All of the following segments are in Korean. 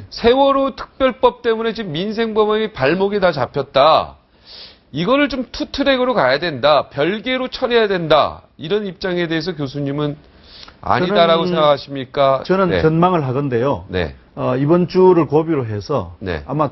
세월호 특별법 때문에 지금 민생법원이 발목이 다 잡혔다. 이거를 좀 투트랙으로 가야 된다. 별개로 처리해야 된다. 이런 입장에 대해서 교수님은 아니다라고 생각하십니까? 저는 네. 전망을 하건데요. 네. 이번 주를 고비로 해서 네. 아마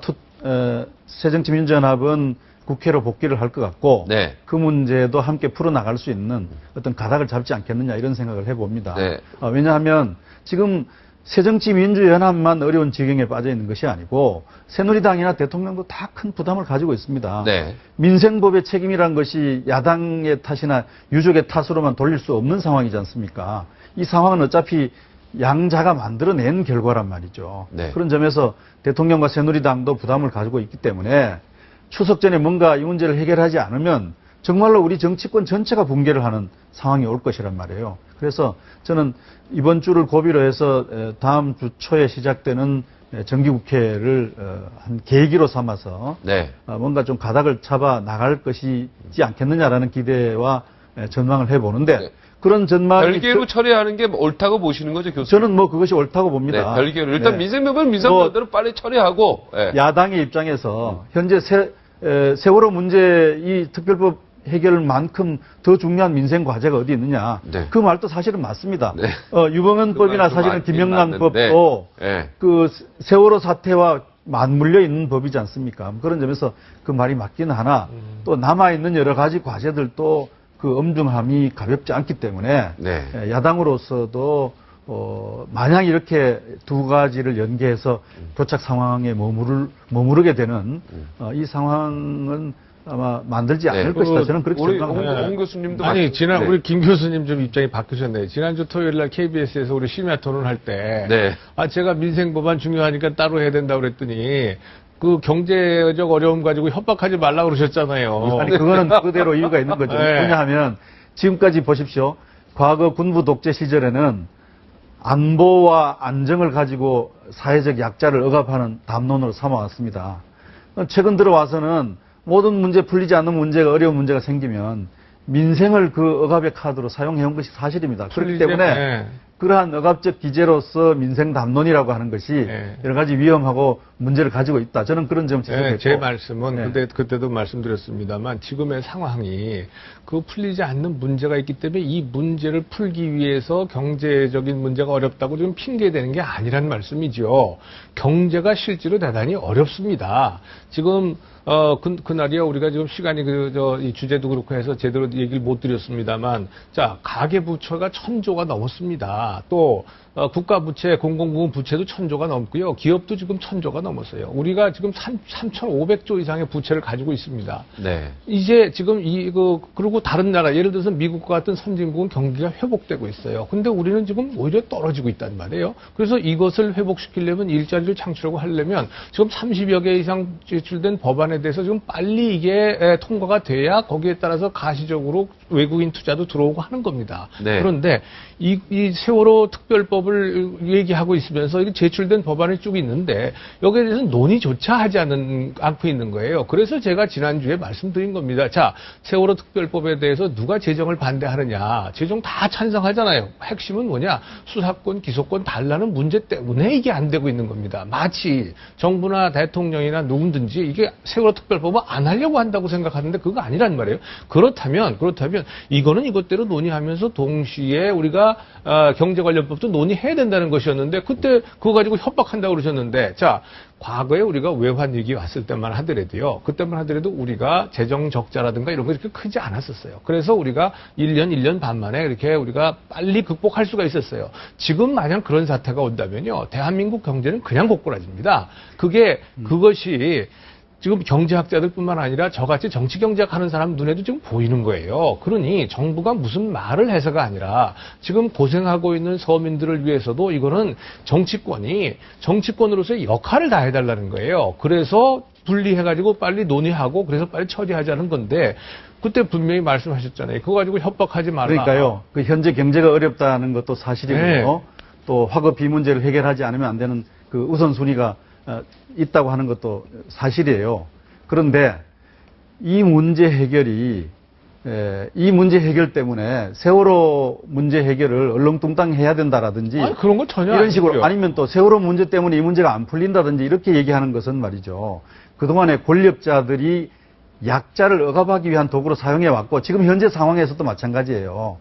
새정치민주연합은 국회로 복귀를 할 것 같고 네. 그 문제도 함께 풀어나갈 수 있는 어떤 가닥을 잡지 않겠느냐 이런 생각을 해봅니다. 네. 왜냐하면 지금 새정치민주연합만 어려운 지경에 빠져 있는 것이 아니고 새누리당이나 대통령도 다 큰 부담을 가지고 있습니다. 네. 민생법의 책임이란 것이 야당의 탓이나 유족의 탓으로만 돌릴 수 없는 상황이지 않습니까? 이 상황은 어차피 양자가 만들어낸 결과란 말이죠. 네. 그런 점에서 대통령과 새누리당도 부담을 가지고 있기 때문에 추석 전에 뭔가 이 문제를 해결하지 않으면 정말로 우리 정치권 전체가 붕괴를 하는 상황이 올 것이란 말이에요. 그래서 저는 이번 주를 고비로 해서 다음 주 초에 시작되는 정기국회를 한 계기로 삼아서 네. 뭔가 좀 가닥을 잡아 나갈 것이지 않겠느냐라는 기대와 전망을 해보는데 네. 그런 전망이 별개로 처리하는 게 옳다고 보시는 거죠, 교수님? 저는 뭐 그것이 옳다고 봅니다. 네, 별개로. 일단 네. 민생법은 민생법대로 빨리 처리하고. 네. 야당의 입장에서 현재 세월호 문제 이 특별법 해결만큼 더 중요한 민생 과제가 어디 있느냐. 네. 그 말도 사실은 맞습니다. 네. 유병헌법이나 그 사실은 말도 김영란법도 네. 그 세월호 사태와 맞물려 있는 법이지 않습니까? 그런 점에서 그 말이 맞기는 하나 또 남아있는 여러 가지 과제들도 그 엄중함이 가볍지 않기 때문에 네. 야당으로서도 만약 이렇게 두 가지를 연계해서 교착 상황에 머무르게 되는 이 상황은 아마 만들지 않을 것이다. 저는 그렇게 우리 생각합니다. 홍 교수님도 아니, 네. 우리 김 교수님 좀 입장이 바뀌셨네요. 지난주 토요일 날 KBS에서 우리 심야 토론할 때. 네. 제가 민생법안 중요하니까 따로 해야 된다고 그랬더니 그 경제적 어려움 가지고 협박하지 말라고 그러셨잖아요. 아니, 그거는 그대로 이유가 있는 거죠. 네. 왜냐하면 지금까지 보십시오. 과거 군부 독재 시절에는 안보와 안정을 가지고 사회적 약자를 억압하는 담론으로 삼아왔습니다. 최근 들어와서는 모든 문제 풀리지 않는 문제가 어려운 문제가 생기면 민생을 그 억압의 카드로 사용해온 것이 사실입니다. 그렇기 때문에 네. 그러한 억압적 기제로서 민생 담론이라고 하는 것이 네. 여러 가지 위험하고 문제를 가지고 있다. 저는 그런 점을 지적했고. 네, 제 말씀은 네. 그때도 말씀드렸습니다만 지금의 상황이 그 풀리지 않는 문제가 있기 때문에 이 문제를 풀기 위해서 경제적인 문제가 어렵다고 지금 핑계대는 게 아니란 말씀이죠. 경제가 실제로 대단히 어렵습니다. 지금 그날이요, 우리가 지금 시간이 이 주제도 그렇고 해서 제대로 얘기를 못 드렸습니다만, 자, 가계부채가 1,000조가 넘었습니다. 또, 국가부채, 공공부문 부채도 1,000조가 넘고요. 기업도 지금 1,000조가 넘었어요. 우리가 지금 3,500조 이상의 부채를 가지고 있습니다. 네. 이제 지금 그리고 다른 나라, 예를 들어서 미국과 같은 선진국은 경기가 회복되고 있어요. 근데 우리는 지금 오히려 떨어지고 있단 말이에요. 그래서 이것을 회복시키려면 일자리를 창출하고 하려면 지금 30여 개 이상 제출된 법안에 대해서 지금 빨리 이게 통과가 돼야 거기에 따라서 가시적으로 외국인 투자도 들어오고 하는 겁니다. 네. 그런데 이 세월호 특별법을 얘기하고 있으면서 이게 제출된 법안이 쭉 있는데 여기에 대해서 논의조차 하지 않고 있는 거예요. 그래서 제가 지난주에 말씀드린 겁니다. 자, 세월호 특별법에 대해서 누가 제정을 반대하느냐. 제정 다 찬성하잖아요. 핵심은 뭐냐. 수사권, 기소권 달라는 문제 때문에 이게 안 되고 있는 겁니다. 마치 정부나 대통령이나 누구든지 이게 세월호 특별법을 안 하려고 한다고 생각하는데 그거 아니란 말이에요. 그렇다면 이거는 이것대로 논의하면서 동시에 우리가 경제 관련법도 논의해야 된다는 것이었는데 그때 그거 가지고 협박한다고 그러셨는데 자, 과거에 우리가 외환 위기 왔을 때만 하더라도요. 그때만 하더라도 우리가 재정 적자라든가 이런 거 이렇게 크지 않았었어요. 그래서 우리가 1년 반 만에 이렇게 우리가 빨리 극복할 수가 있었어요. 지금 만약 그런 사태가 온다면요. 대한민국 경제는 그냥 고꾸라집니다. 그것이 지금 경제학자들뿐만 아니라 저같이 정치 경제학 하는 사람 눈에도 지금 보이는 거예요. 그러니 정부가 무슨 말을 해서가 아니라 지금 고생하고 있는 서민들을 위해서도 이거는 정치권으로서의 역할을 다 해달라는 거예요. 그래서 분리해가지고 빨리 논의하고 그래서 빨리 처리하자는 건데 그때 분명히 말씀하셨잖아요. 그거 가지고 협박하지 말라. 그러니까요. 그 현재 경제가 어렵다는 것도 사실이고요. 네. 또 화급비 문제를 해결하지 않으면 안 되는 그 우선순위가 있다고 하는 것도 사실이에요. 그런데 이 문제 해결이 이 문제 해결 때문에 세월호 문제 해결을 얼렁뚱땅 해야 된다라든지 아니, 그런 건 전혀 이런 식으로 아니고요. 아니면 또 세월호 문제 때문에 이 문제가 안 풀린다든지 이렇게 얘기하는 것은 말이죠. 그동안에 권력자들이 약자를 억압하기 위한 도구로 사용해 왔고 지금 현재 상황에서도 마찬가지예요.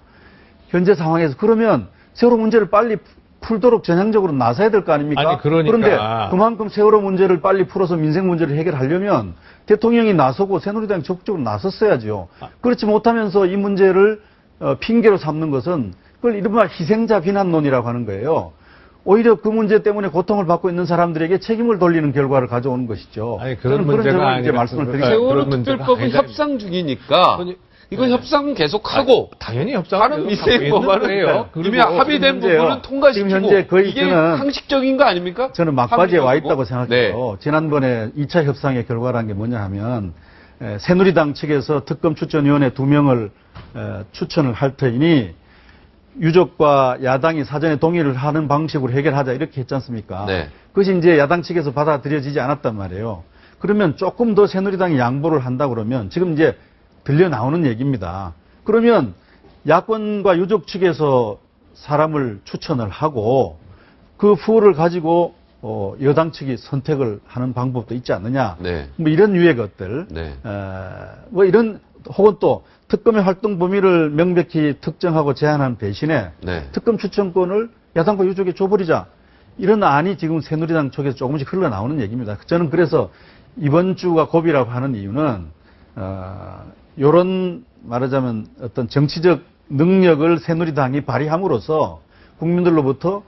현재 상황에서 그러면 세월호 문제를 빨리 풀도록 전향적으로 나서야 될 거 아닙니까? 아니, 그러니까. 그런데 그만큼 세월호 문제를 빨리 풀어서 민생 문제를 해결하려면 대통령이 나서고 새누리당이 적극적으로 나섰어야죠. 그렇지 못하면서 이 문제를 핑계로 삼는 것은 그걸 이른바 희생자 비난론이라고 하는 거예요. 오히려 그 문제 때문에 고통을 받고 있는 사람들에게 책임을 돌리는 결과를 가져오는 것이죠. 아니, 그런 저는 문제가 점을 이제 아니라 말씀을 그런 드리겠습니다. 세월호 그런 문제가 특별법은 아니다. 협상 중이니까 이건 협상은 계속하고 당연히 협상을 다른 미생 법안은 이미 합의된 문제요. 부분은 통과시키고 지금 현재 거의 이게 저는 상식적인 거 아닙니까? 저는 막바지에 와 합의하고. 있다고 생각해요. 지난번에 2차 협상의 결과라는 게 뭐냐 하면 새누리당 측에서 특검 추천위원회 2명을 추천을 할 터이니 유족과 야당이 사전에 동의를 하는 방식으로 해결하자 이렇게 했지 않습니까? 네. 그것이 이제 야당 측에서 받아들여지지 않았단 말이에요. 그러면 조금 더 새누리당이 양보를 한다 그러면 지금 이제 들려 나오는 얘기입니다. 그러면 야권과 유족 측에서 사람을 추천을 하고 그 후를 가지고 여당 측이 선택을 하는 방법도 있지 않느냐. 네. 뭐 이런 유의 것들. 네. 뭐 이런 혹은 또 특검의 활동 범위를 명백히 특정하고 제한한 대신에 네. 특검 추천권을 야당과 유족에 줘버리자. 이런 안이 지금 새누리당 쪽에서 조금씩 흘러나오는 얘기입니다. 저는 그래서 이번 주가 고비라고 하는 이유는 요런 말하자면 어떤 정치적 능력을 새누리당이 발휘함으로써 국민들로부터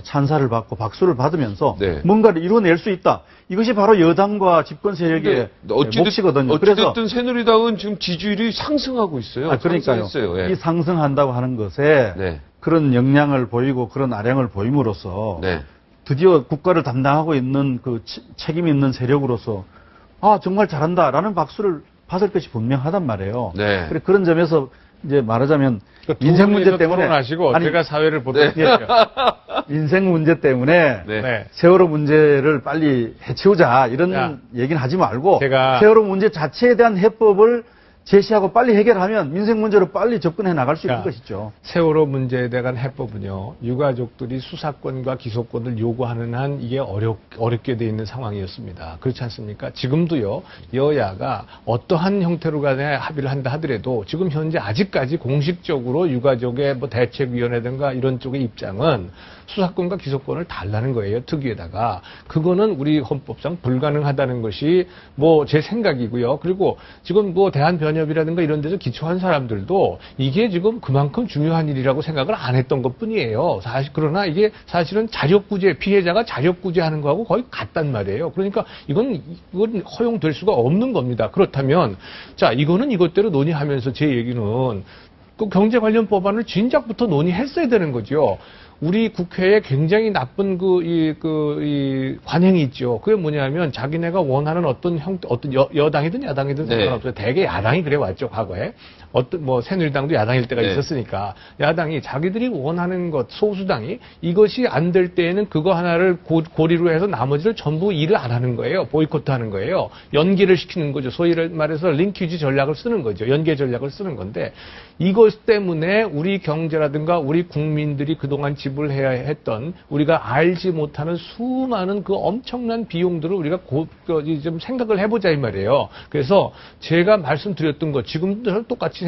찬사를 받고 박수를 받으면서 네. 뭔가를 이루어낼 수 있다. 이것이 바로 여당과 집권 세력의 몫이거든요. 그래서 어찌됐든 새누리당은 지금 지지율이 상승하고 있어요. 그러니까요. 상승했어요. 예. 이 상승한다고 하는 것에 네. 그런 역량을 보이고 그런 아량을 보임으로써 네. 드디어 국가를 담당하고 있는 그 책임 있는 세력으로서 정말 잘한다라는 박수를 받을 것이 분명하단 말이에요. 네. 그래 그런 점에서 이제 말하자면 그러니까 인생 문제 때문에 토론하시고 제가 사회를 보도록 예. 인생 문제 때문에 네. 네. 세월호 문제를 빨리 해치우자 이런 야, 얘기는 하지 말고 제가- 세월호 문제 자체에 대한 해법을 제시하고 빨리 해결하면 민생 문제로 빨리 접근해 나갈 수 있는 야. 것이죠. 세월호 문제에 대한 해법은요, 유가족들이 수사권과 기소권을 요구하는 한 이게 어렵게 돼 있는 상황이었습니다. 그렇지 않습니까? 지금도요, 여야가 어떠한 형태로 간에 합의를 한다 하더라도 지금 현재 아직까지 공식적으로 유가족의 뭐 대책위원회든가 이런 쪽의 입장은 수사권과 기소권을 달라는 거예요, 특위에다가. 그거는 우리 헌법상 불가능하다는 것이 뭐 제 생각이고요. 그리고 지금 뭐 대한변협이라든가 이런 데서 기초한 사람들도 이게 지금 그만큼 중요한 일이라고 생각을 안 했던 것 뿐이에요. 그러나 이게 사실은 자력구제, 피해자가 자력구제 하는 거하고 거의 같단 말이에요. 그러니까 이건 허용될 수가 없는 겁니다. 그렇다면, 자, 이거는 이것대로 논의하면서 제 얘기는 그 경제 관련 법안을 진작부터 논의했어야 되는 거죠. 우리 국회에 굉장히 나쁜 이 관행이 있죠. 그게 뭐냐면 자기네가 원하는 어떤 여당이든 야당이든 네. 상관없어요. 대개 야당이 그래 왔죠, 과거에. 새누리당도 야당일 때가 네. 있었으니까. 야당이 자기들이 원하는 것, 소수당이 이것이 안 될 때에는 그거 하나를 고리로 해서 나머지를 전부 일을 안 하는 거예요. 보이콧 하는 거예요. 연계를 시키는 거죠. 소위 말해서 링키지 전략을 쓰는 거죠. 연계 전략을 쓰는 건데 이것 때문에 우리 경제라든가 우리 국민들이 그동안 지불해야 했던 우리가 알지 못하는 수많은 그 엄청난 비용들을 우리가 좀 생각을 해보자 이 말이에요. 그래서 제가 말씀드렸던 것 지금도 똑같이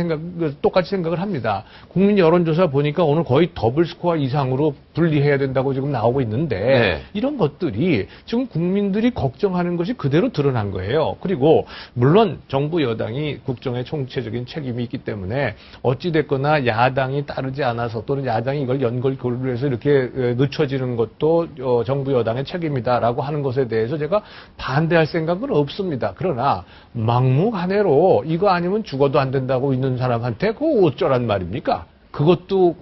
생각을 합니다. 국민 여론조사 보니까 오늘 거의 더블 스코어 이상으로 분리해야 된다고 지금 나오고 있는데 네. 이런 것들이 지금 국민들이 걱정하는 것이 그대로 드러난 거예요. 그리고 물론 정부 여당이 국정에 총체적인 책임이 있기 때문에 어찌됐거나 야당이 따르지 않아서 또는 야당이 이걸 연결고리로 해서 이렇게 늦춰지는 것도 정부 여당의 책임이다라고 하는 것에 대해서 제가 반대할 생각은 없습니다. 그러나 막무가내로 이거 아니면 죽어도 안 된다고 있는 사람한테 그거 어쩌란 말입니까? 그것도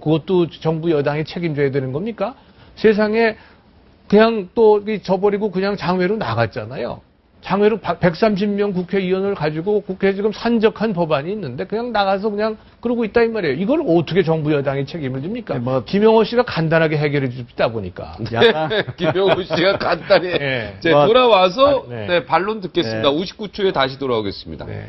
정부 여당이 책임져야 되는 겁니까? 세상에 그냥 또 져버리고 그냥 장외로 나갔잖아요. 장외로 130명 국회의원을 가지고 국회에 지금 산적한 법안이 있는데 그냥 나가서 그냥 그러고 있다 이 말이에요. 이걸 어떻게 정부 여당이 책임을 집니까? 네, 김영호 씨가 간단하게 해결해 주다 보니까. 야당 김영우 씨가 간단히 네. 이제 돌아와서 네. 네, 반론 듣겠습니다. 네. 59초에 다시 돌아오겠습니다. 네.